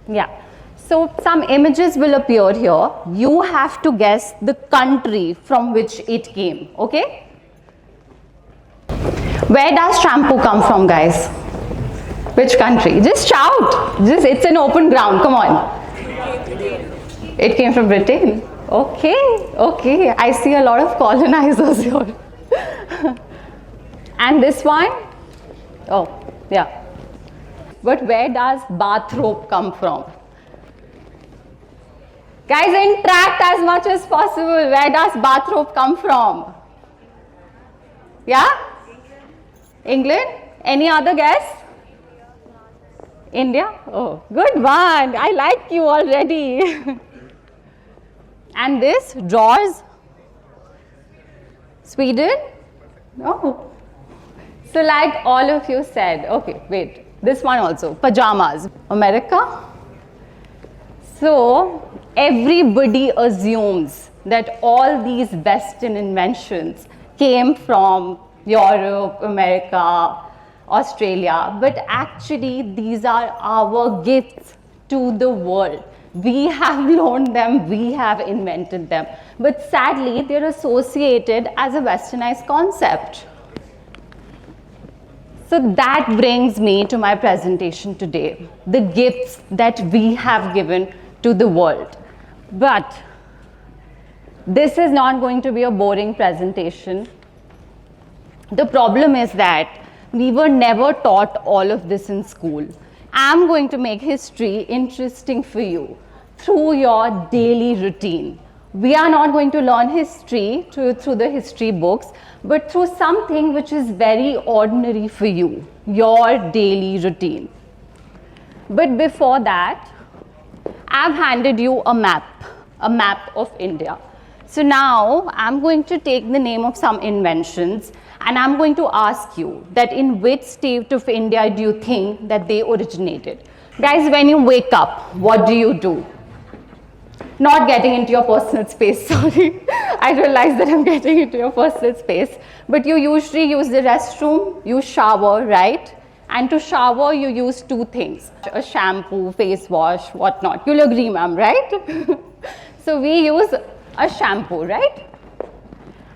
Yeah. So some images will appear here. You have to guess the country from which it came. Okay? Where does shampoo come from, guys? Which country? Just shout. It's an open ground. Come on. It came from Britain. Okay. Okay. I see a lot of colonizers here. And this one? Oh, yeah. But where does bathrobe come from? Guys, interact as much as possible. Where does bathrobe come from? Yeah? England? Any other guess? India? Oh, good one. I like you already. And this? Drawers? Sweden? No. So like all of you said, okay, wait. This one also, pajamas. America? So everybody assumes that all these Western inventions came from Europe, America, Australia, but actually these are our gifts to the world. We have learned them, we have invented them, but sadly they're associated as a westernized concept. So that brings me to my presentation today, the gifts that we have given to the world. But this is not going to be a boring presentation. The problem is that we were never taught all of this in school. I'm going to make history interesting for you through your daily routine. We are not going to learn history through the history books, but through something which is very ordinary for you, your daily routine. But before that, I've handed you a map of India. So now I'm going to take the name of some inventions and I'm going to ask you that in which state of India do you think that they originated? Guys, when you wake up, what do? Not getting into your personal space, sorry. I realize that I'm getting into your personal space. But you usually use the restroom, you shower, right? And to shower, you use two things, a shampoo, face wash, whatnot. You'll agree, ma'am, right? So we use a shampoo, right?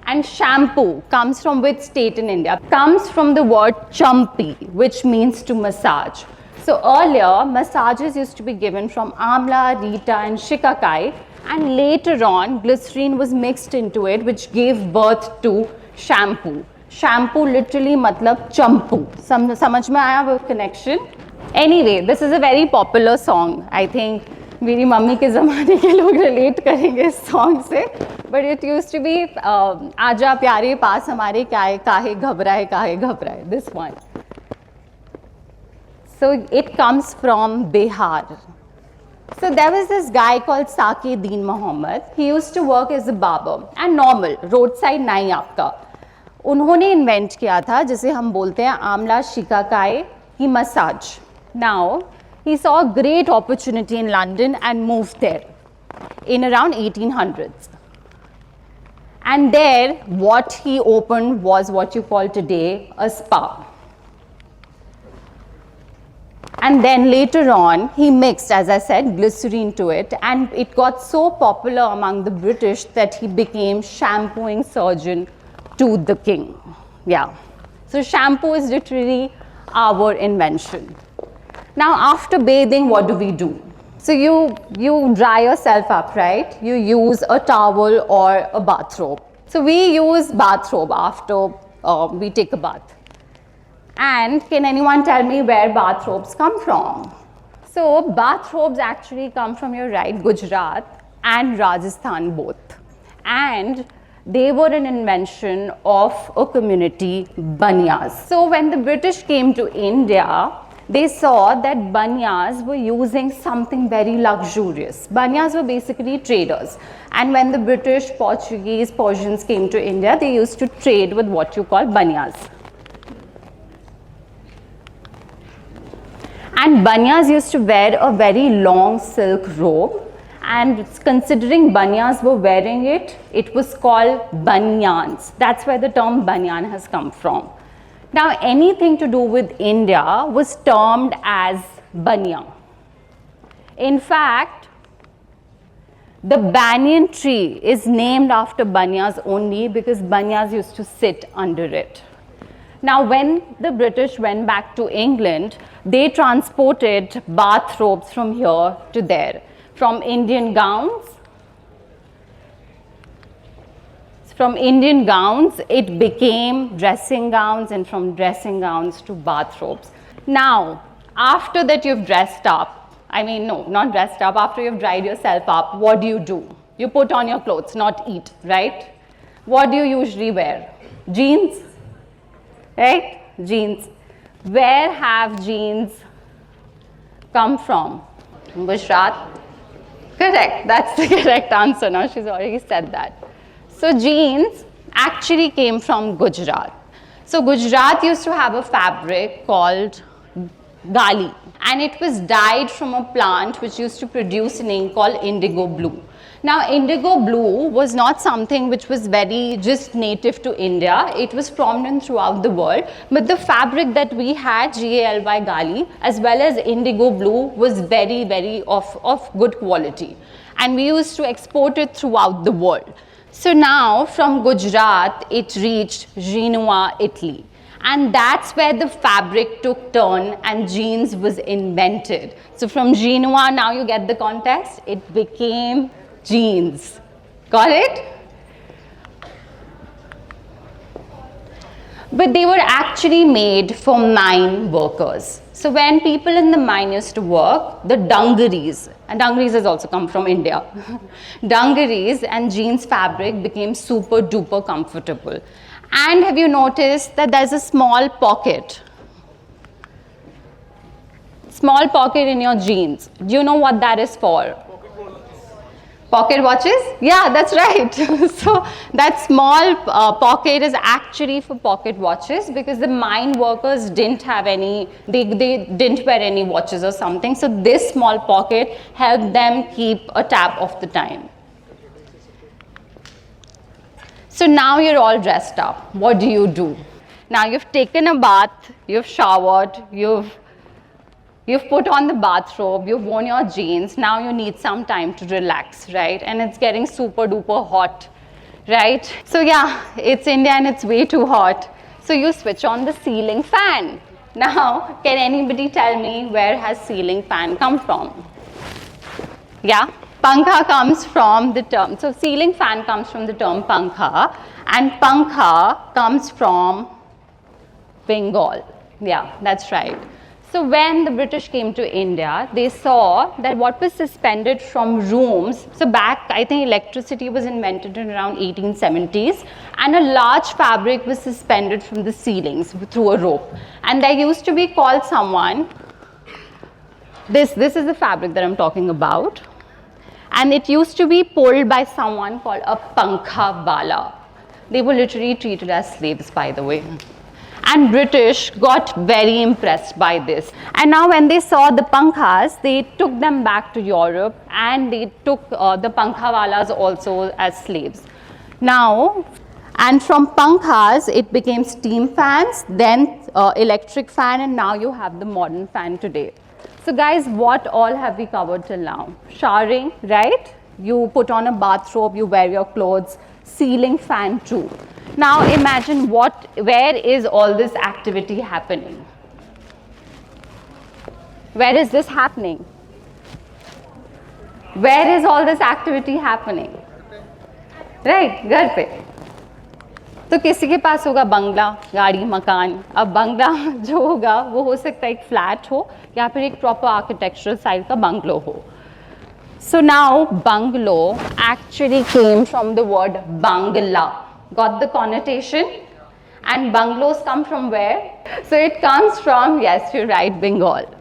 And shampoo comes from which state in India? Comes from the word champi, which means to massage. So earlier, massages used to be given from amla, rita and shikakai, and later on, glycerine was mixed into it, which gave birth to shampoo. Shampoo literally matlab champu. Samajh mein aaya wo connection? Anyway, this is a very popular song. I think मेरी mummy के ज़माने के लोग relate करेंगे इस song से. But it used to be आजा प्यारे पास हमारे काहे घबराए. This one. So it comes from Bihar. So there was this guy called Saki Deen Muhammad. He used to work as a barber and normal roadside नाई आपका. उन्होंने invent किया था जिसे हम बोलते हैं आमला शिकाकाई की massage. Now he saw a great opportunity in London and moved there in around 1800s. And there what he opened was what you call today a spa. And then later on, he mixed, as I said, glycerine to it, and it got so popular among the British that he became shampooing surgeon to the king. Yeah. So shampoo is literally our invention. Now, after bathing, what do? So you dry yourself up, right? You use a towel or a bathrobe. So we use bathrobe after we take a bath. And can anyone tell me where bathrobes come from? So bathrobes actually come from your right, Gujarat and Rajasthan both. And they were an invention of a community, Banyas. So when the British came to India, they saw that Banyas were using something very luxurious. Banyas were basically traders. And when the British, Portuguese, Persians came to India, they used to trade with what you call Banyas. And Banyas used to wear a very long silk robe. And considering Banyas were wearing it, it was called Banyans. That's where the term Banyan has come from. Now, anything to do with India was termed as Banya. In fact, the banyan tree is named after banyas only because banyas used to sit under it. Now, when the British went back to England, they transported bathrobes from here to there, from Indian gowns. From Indian gowns, it became dressing gowns, and from dressing gowns to bathrobes. Now, after that you've dressed up, I mean, no, not dressed up, after you've dried yourself up, what do? You put on your clothes, not eat, right? What do you usually wear? Jeans, right? Jeans. Where have jeans come from? Gujarat? Correct, that's the correct answer. Now she's already said that. So jeans actually came from Gujarat. So Gujarat used to have a fabric called gali, and it was dyed from a plant which used to produce an ink called indigo blue. Now, indigo blue was not something which was very just native to India. It was prominent throughout the world. But the fabric that we had, G-A-L-Y gali, as well as indigo blue, was very, very of good quality. And we used to export it throughout the world. So now, from Gujarat, it reached Genoa, Italy. And that's where the fabric took turn and jeans was invented. So from Genoa, now you get the context, it became jeans. Got it? But they were actually made for mine workers. So when people in the mine used to work, the dungarees, and dungarees has also come from India, dungarees and jeans fabric became super duper comfortable. And have you noticed that there's a small pocket? Small pocket in your jeans. Do you know what that is for? Pocket watches? Yeah, that's right. So that small pocket is actually for pocket watches because the mine workers didn't have any, they didn't wear any watches or something. So this small pocket helped them keep a tab of the time. So now you're all dressed up. What do? Now you've taken a bath, you've showered, you've put on the bathrobe, you've worn your jeans, now you need some time to relax, right? And it's getting super duper hot, right? So yeah, it's India and it's way too hot. So you switch on the ceiling fan. Now, can anybody tell me where has ceiling fan come from? Yeah? Pankha comes from the term, so ceiling fan comes from the term pankha, and pankha comes from Bengal. Yeah, that's right. So when the British came to India, they saw that what was suspended from rooms, so back, I think electricity was invented in around 1870s, and a large fabric was suspended from the ceilings through a rope. And there used to be called someone, this is the fabric that I'm talking about, and it used to be pulled by someone called a pankha wala. They were literally treated as slaves, by the way. And British got very impressed by this. And now when they saw the pankhas, they took them back to Europe and they took the pankhawalas also as slaves. Now, and from pankhas, it became steam fans, then electric fan, and now you have the modern fan today. So guys, what all have we covered till now? Showering, right? You put on a bathrobe, you wear your clothes, ceiling fan too. Now imagine where is all this activity happening? Where is this happening? Where is all this activity happening? Right, घर पे. तो किसी के पास होगा बंगला, गाड़ी, मकान. अब बंगला जो होगा वो हो सकता है एक फ्लैट हो या फिर एक प्रॉपर आर्किटेक्चरल स्टाइल का बंगलो हो. So now bungalow actually came from the word bangla. Got the connotation? And bungalows come from where? So it comes from, yes, you're right, Bengal.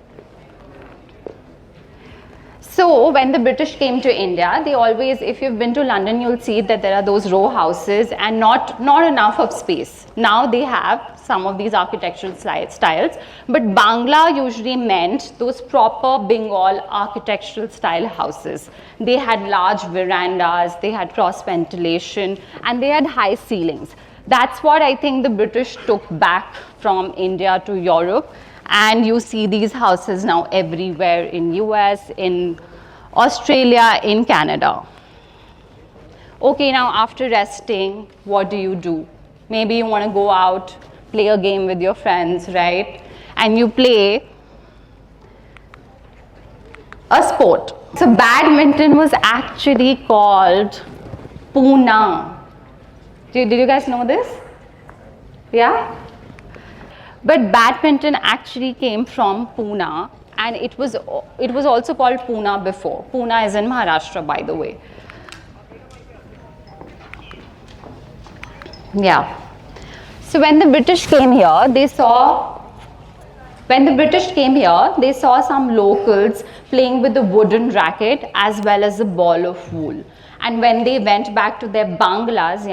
So when the British came to India, they always, if you've been to London, you'll see that there are those row houses and not enough of space. Now they have some of these architectural styles, but Bangla usually meant those proper Bengal architectural style houses. They had large verandas, they had cross ventilation, and they had high ceilings. That's what I think the British took back from India to Europe. And you see these houses now everywhere in US, in Australia, in Canada. Okay, now after resting, what do? Maybe you want to go out, play a game with your friends, right? And you play a sport. So badminton was actually called Puna. Did you guys know this? Yeah? But badminton actually came from Pune, and it was also called Pune before. Pune is in Maharashtra, by the way. Yeah. So when the British came here, they saw some locals playing with the wooden racket as well as a ball of wool. And when they went back to their bungalows,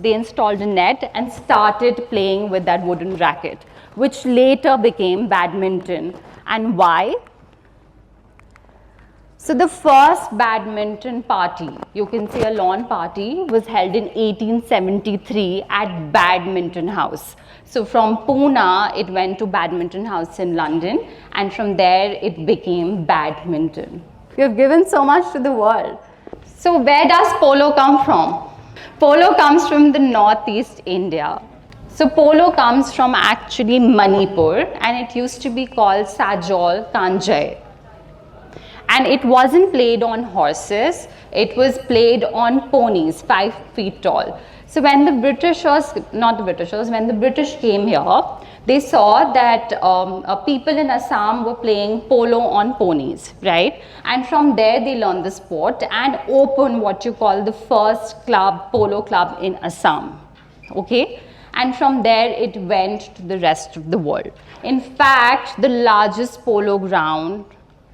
they installed a net and started playing with that wooden racket, which later became badminton. And why? So the first badminton party, you can say a lawn party, was held in 1873 at Badminton House. So from Pune, it went to Badminton House in London, and from there it became badminton. You have given so much to the world. So where does polo come from? Polo comes from the northeast India. So polo comes from actually Manipur, and it used to be called Sajol Kanjai. And it wasn't played on horses, it was played on ponies, 5 feet tall. So when when the British came here, they saw that people in Assam were playing polo on ponies, right? And from there they learned the sport and opened what you call the first polo club in Assam, okay? And from there it went to the rest of the world. In fact, the largest polo ground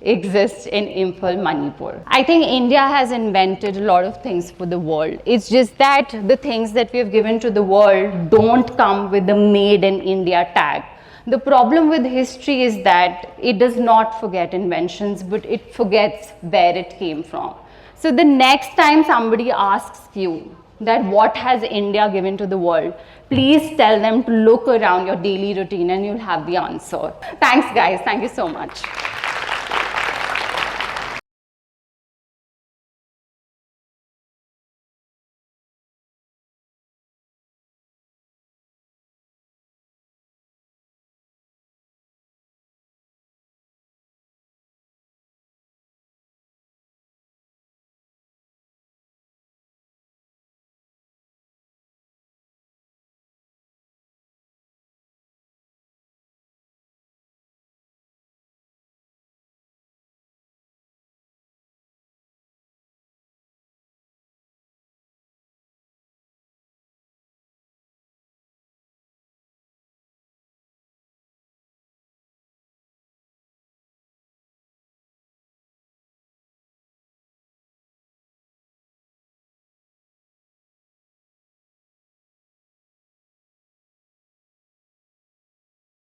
exists in Imphal, Manipur. I think India has invented a lot of things for the world. It's just that the things that we have given to the world don't come with the Made in India tag. The problem with history is that it does not forget inventions, but it forgets where it came from. So the next time somebody asks you that what has India given to the world, please tell them to look around your daily routine and you'll have the answer. Thanks guys, thank you so much.